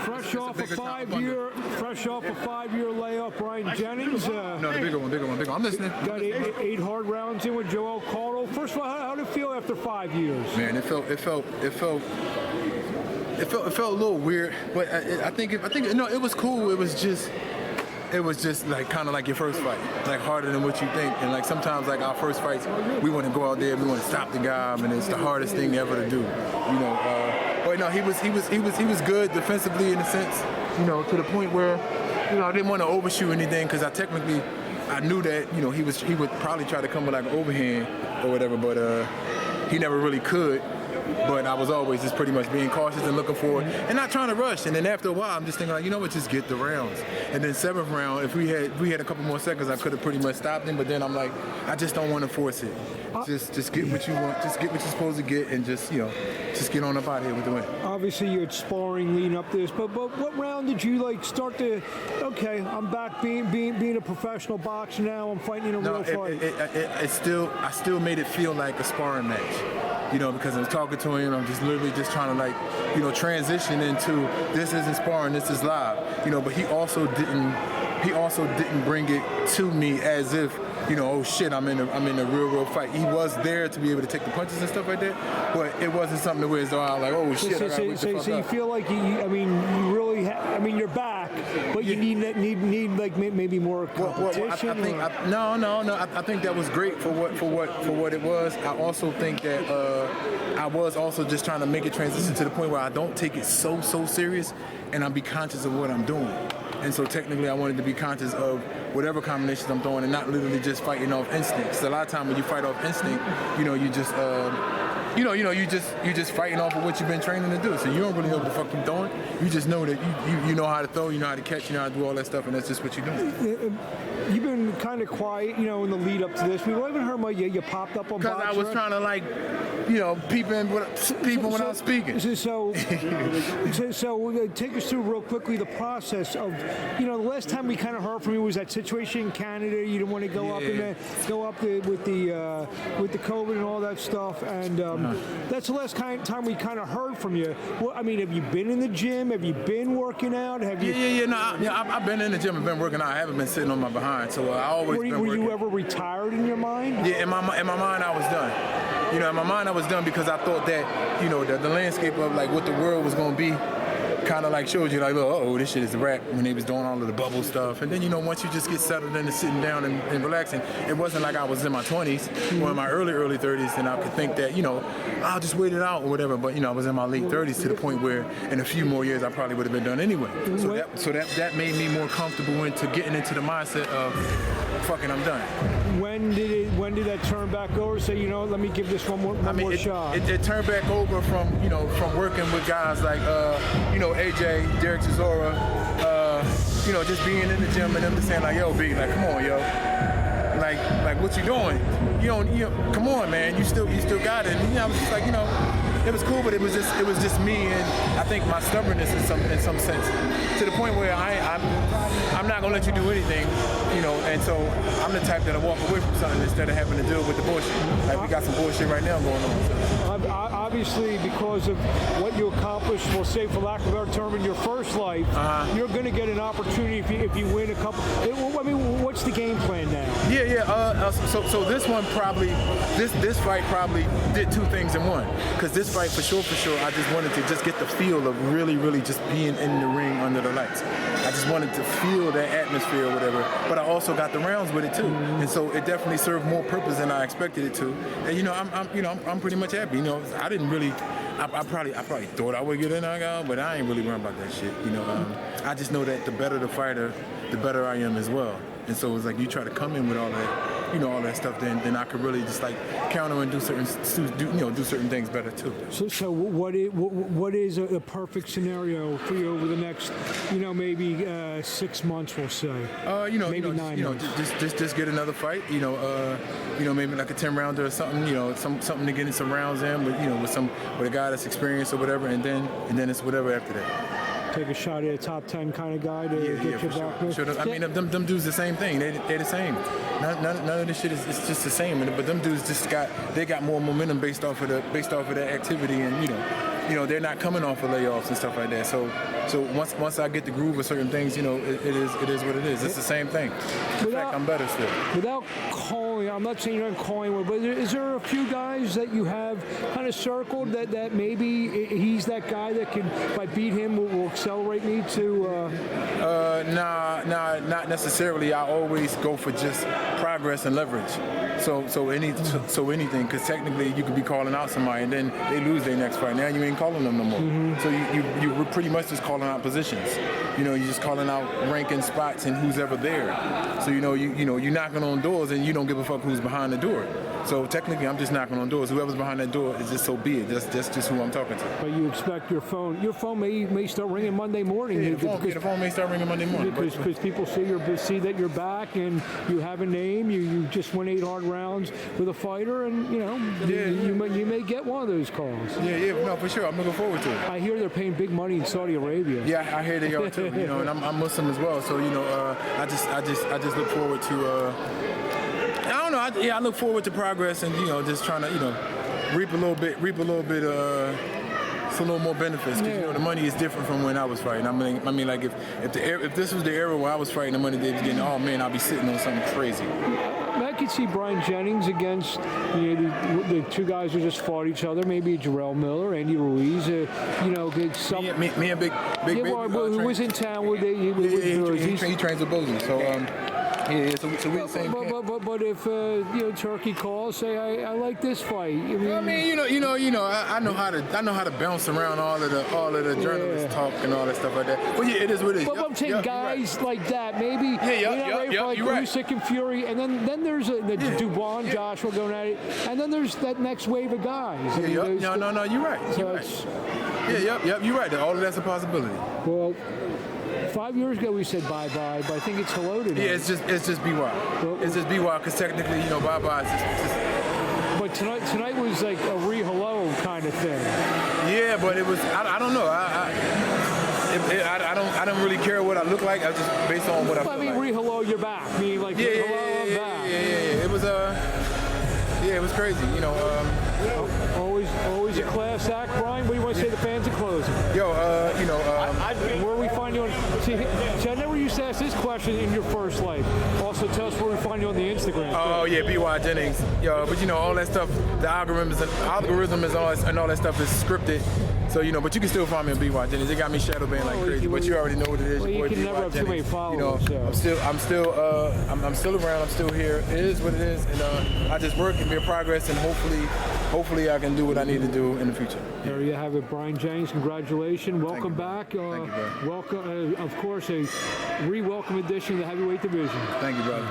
Fresh off a 5-year layoff, Bryant Jennings. No, the bigger one. I'm listening. Got eight hard rounds in with Joel Caudle. First of all, how did it feel after 5 years? Man, it felt a little weird, but I think no, it was cool. It was just like kind of like your first fight, like harder than what you think. And like sometimes like our first fights, we want to go out there, we want to stop the guy, and it's the hardest thing ever to do, you know. But no, he was good defensively in a sense, you know, to the point where, you know, I didn't want to overshoot anything because I knew that, you know, he would probably try to come with like an overhand or whatever, but he never really could. But I was always just pretty much being cautious and looking forward and not trying to rush. And then after a while, I'm just thinking like, you know what, just get the rounds. And then 7th round, if we had a couple more seconds, I could have pretty much stopped him. But then I'm like, I just don't want to force it. Just get what you want. Just get what you're supposed to get, and just, you know, just get on up out of here with the win. Obviously, you had sparring leading up to this, but what round did you like start to? Okay, I'm back being a professional boxer now. I'm fighting in a real fight. I still made it feel like a sparring match. You know, because I was talking to him, I'm just literally just trying to like, you know, transition into this isn't sparring, this is live. You know, but he also didn't bring it to me as if, you know, oh shit, I'm in a real fight. He was there to be able to take the punches and stuff like that, but it wasn't something where it's like, oh shit. So you feel like you're back, but you need like maybe more competition. I think that was great for what it was. I also think that I was also just trying to make it transition to the point where I don't take it so serious, and I be conscious of what I'm doing. And so technically, I wanted to be conscious of whatever combinations I'm throwing, and not literally just fighting off instinct. So a lot of time when you fight off instinct, you know, you just you just fighting off of what you've been training to do. So you don't really know what the fuck you're throwing. You just know that you know how to throw, you know how to catch, you know how to do all that stuff, and that's just what you're doing. You've been kind of quiet, you know, in the lead up to this. We haven't heard about you. You popped up on because I was trying to like, you know, people when I was speaking. So take us through real quickly the process of, you know, the last time we kind of heard from you was that situation in Canada. You didn't want to go up with the COVID and all that stuff, and that's the last time we kind of heard from you. Well, I mean, have you been in the gym? Have you been working out? Have you? I've been in the gym and been working out. I haven't been sitting on my behind. So I always been working. Were you ever retired in your mind? Yeah, in my mind I was done. You know, in my mind I was done because I thought that, you know, the landscape of like what the world was going to be kind of like showed you like, oh, this shit is a wrap, when they was doing all of the bubble stuff. And then, you know, once you just get settled into sitting down and relaxing, it wasn't like I was in my 20s or in my early 30s and I could think that, you know, I'll just wait it out or whatever. But, you know, I was in my late 30s to the point where in a few more years I probably would have been done anyway. So that made me more comfortable into getting into the mindset of fucking I'm done. When did that turn back over? Say, you know, let me give this one more shot. It turned back over from working with guys like you know, AJ, Derek Chisora, you know, just being in the gym and them just saying like, yo, B, like, come on, yo, like what you doing? You know, come on, man, you still got it. And, you know, I was just like, you know, it was cool, but it was just me and I think my stubbornness in some sense, to the point where I'm not gonna let you do anything, you know. And so I'm the type that'll walk away from something instead of having to deal with the bullshit. Like we got some bullshit right now going on. So. Obviously, because of what you accomplished, we'll say for lack of a better term, in your first life, you're going to get an opportunity if you win a couple. I mean, what's the game plan now? So this one probably, this fight probably did two things in one. Because this fight, for sure, I just wanted to just get the feel of really just being in the ring under the lights. I just wanted to feel that atmosphere or whatever. But I also got the rounds with it too, and so it definitely served more purpose than I expected it to. And you know, I'm pretty much happy. You know, I didn't really. I probably thought I would get a knockout, but I ain't really worried about that shit. You know, I just know that the better the fighter, the better I am as well. And so it's like you try to come in with all that, you know, all that stuff, then I could really just like counter and do certain things better too. So what is a perfect scenario for you over the next, you know, maybe 6 months, we'll say? Maybe 9 months. Just get another fight. You know, maybe like a 10-rounder or something. You know, something to get in some rounds in, with, you know, with a guy that's experienced or whatever, and then it's whatever after that. Take a shot at a top 10 kind of guy to get you back. Sure. I mean, them dudes the same thing. They're the same. None of this shit is just the same. But them dudes they got more momentum based off of that activity, and you know they're not coming off of layoffs and stuff like that. So So once I get the groove of certain things, it is what it is. It's the same thing. In fact, I'm better still. Without calling, I'm not saying you're not calling one, but is there a few guys that you have kind of circled that maybe he's that guy that can, if I beat him, will accelerate me to? Nah, not necessarily. I always go for just progress and leverage. So anything, because technically you could be calling out somebody and then they lose their next fight. Now you ain't calling them no more. Mm-hmm. So you're pretty much just calling out positions. You're just calling out ranking spots and who's ever there. So you're knocking on doors and you don't give a fuck who's behind the door. So technically I'm just knocking on doors. Whoever's behind that door is just so be it. That's just who I'm talking to. But you expect your phone may start ringing Monday morning. Yeah, the phone may start ringing Monday morning. Because people see that you're back and you have a name. You just won 8 hard rounds with a fighter, and you may get one of those calls. Yeah, no, for sure. I'm looking forward to it. I hear they're paying big money in Saudi Arabia. Yeah, I hear they are too. And I'm Muslim as well, so I just look forward to. I don't know. I look forward to progress and just trying to reap a little bit. It's a little more benefits because the money is different from when I was fighting. I mean, like if this was the era where I was fighting, the money they was getting, oh man, I'd be sitting on something crazy. I could see Bryant Jennings against the two guys who just fought each other. Maybe Joel Miller, Andy Ruiz. Me and Big. Who was in town with he trains with Bozeman, so. So we're the same. But if Turkey calls, say I like this fight. I know how to bounce around all of the journalist talk and all that stuff like that. But yeah, it is what it is. But I'm saying guys like that, maybe Usyk and Fury, and then there's Dubois and Joshua going at it, and then there's that next wave of guys. No, you're right. You're right. All of that's a possibility. Well. 5 years ago we said bye-bye, but I think it's hello today. Yeah, it's just BY. Well, it's just BY because technically, bye-bye is just. But tonight was like a re-hello kind of thing. Yeah, but it was. I don't know. I don't really care what I look like. I just based on what I. I mean, re-hello, you're back. I mean, like hello, I'm back. Yeah. It was it was crazy. Always a class act, Brian. What do you want to say to the fans in closing? Where we find you on? See, I never used to ask this question in your first life. Also, tell us where we find you on the Instagram. Oh yeah, BY Jennings. But all that stuff, the algorithm is all that stuff is scripted. So but you can still find me on BY Jennings. They got me shadow banned like crazy, but you already know what it is. Well, you can never have too many followers. I'm still around. I'm still here. It is what it is, and I just work and make progress, and hopefully I can do what I need to do in the future. There you have it, Bryant Jennings. Congratulations. Welcome back. Thank you, bro. Welcome, of course, a re-welcome edition of the heavyweight division. Thank you, brother.